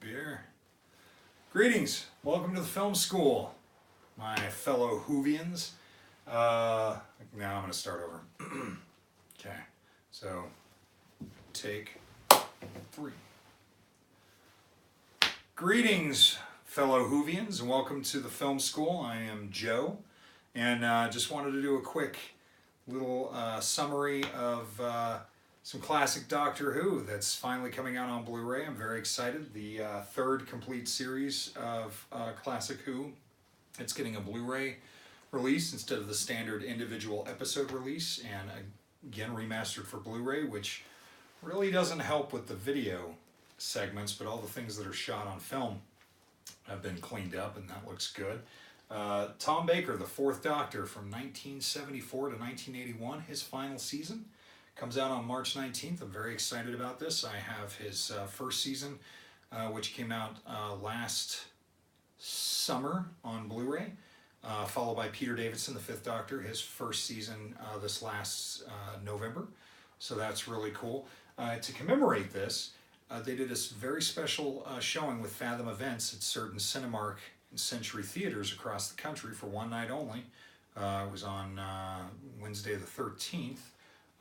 beer. Greetings. Welcome to the film school, my fellow Whovians. Now I'm going to start over. Okay, so take 3. Greetings, fellow Whovians, and welcome to the film school. I am Joe, and just wanted to do a quick little summary of some classic Doctor Who that's finally coming out on Blu-ray. I'm very excited. The third complete series of Classic Who. It's getting a Blu-ray release instead of the standard individual episode release, and again remastered for Blu-ray, which really doesn't help with the video segments, but all the things that are shot on film have been cleaned up, and that looks good. Tom Baker, the Fourth Doctor from 1974 to 1981, his final season, comes out on March 19th. I'm very excited about this. I have his first season, which came out last summer on Blu-ray, followed by Peter Davison, the Fifth Doctor, his first season this last November. So that's really cool. To commemorate this, they did this very special showing with Fathom Events at certain Cinemark and Century theaters across the country for one night only. It was on Wednesday the 13th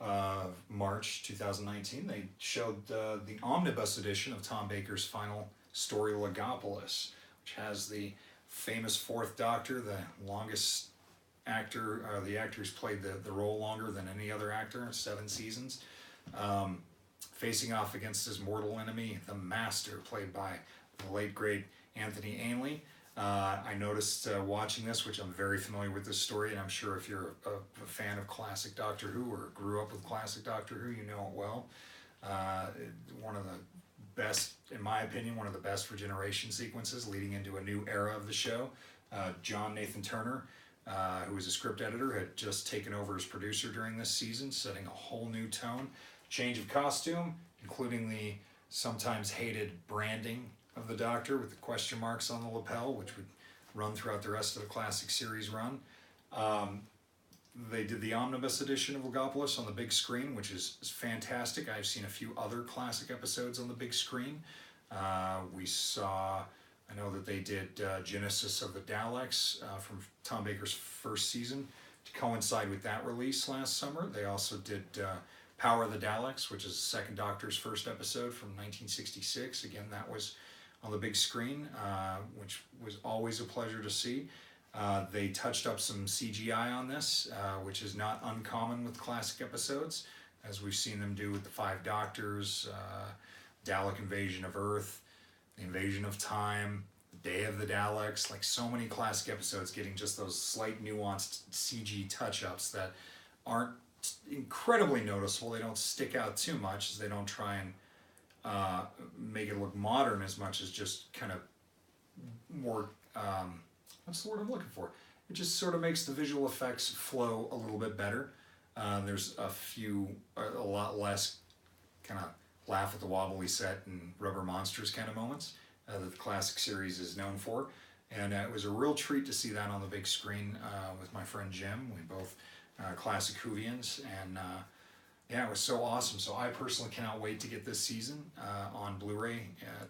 of March 2019. They showed the omnibus edition of Tom Baker's final story, Logopolis, which has the famous Fourth Doctor, the longest actor, the actor who's played the role longer than any other actor, 7 seasons, facing off against his mortal enemy, the Master, played by the late, great Anthony Ainley. I noticed watching this, which I'm very familiar with this story, and I'm sure if you're a fan of classic Doctor Who or grew up with classic Doctor Who, you know it well. One of the best, in my opinion, one of the best regeneration sequences leading into a new era of the show. John Nathan Turner, who was a script editor, had just taken over as producer during this season, setting a whole new tone. Change of costume, including the sometimes hated branding of the Doctor with the question marks on the lapel, which would run throughout the rest of the classic series run. They did the omnibus edition of Logopolis on the big screen, which is fantastic. I've seen a few other classic episodes on the big screen. I know that they did Genesis of the Daleks from Tom Baker's first season to coincide with that release last summer. They also did Power of the Daleks, which is the second Doctor's first episode from 1966. Again, that was on the big screen, which was always a pleasure to see. They touched up some CGI on this, which is not uncommon with classic episodes, as we've seen them do with the 5 Doctors, Dalek Invasion of Earth, the Invasion of Time, Day of the Daleks, like so many classic episodes getting just those slight nuanced CG touch-ups that aren't incredibly noticeable. They don't stick out too much, as they don't try and make it look modern as much as just kind of more, what's the word I'm looking for? It just sort of makes the visual effects flow a little bit better. There's a lot less kind of laugh at the wobbly set and rubber monsters kind of moments that the classic series is known for. And it was a real treat to see that on the big screen with my friend Jim. We both classic Whovians, and yeah, it was so awesome. So I personally cannot wait to get this season on Blu-ray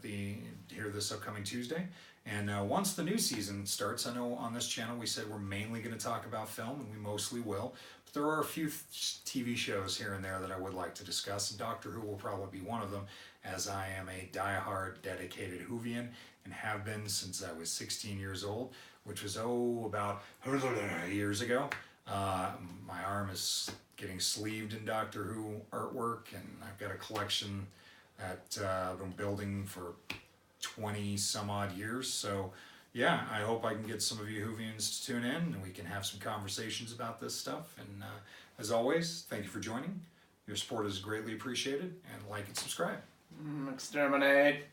here this upcoming Tuesday. And once the new season starts, I know on this channel we said we're mainly going to talk about film, and we mostly will. But there are a few TV shows here and there that I would like to discuss, and Doctor Who will probably be one of them, as I am a die-hard, dedicated Whovian, and have been since I was 16 years old, which was, about years ago. My arm is getting sleeved in Doctor Who artwork, and I've got a collection that I've been building for 20 some odd years. So yeah, I hope I can get some of you Whovians to tune in, and we can have some conversations about this stuff. And as always, thank you for joining. Your support is greatly appreciated, and like and subscribe. Exterminate.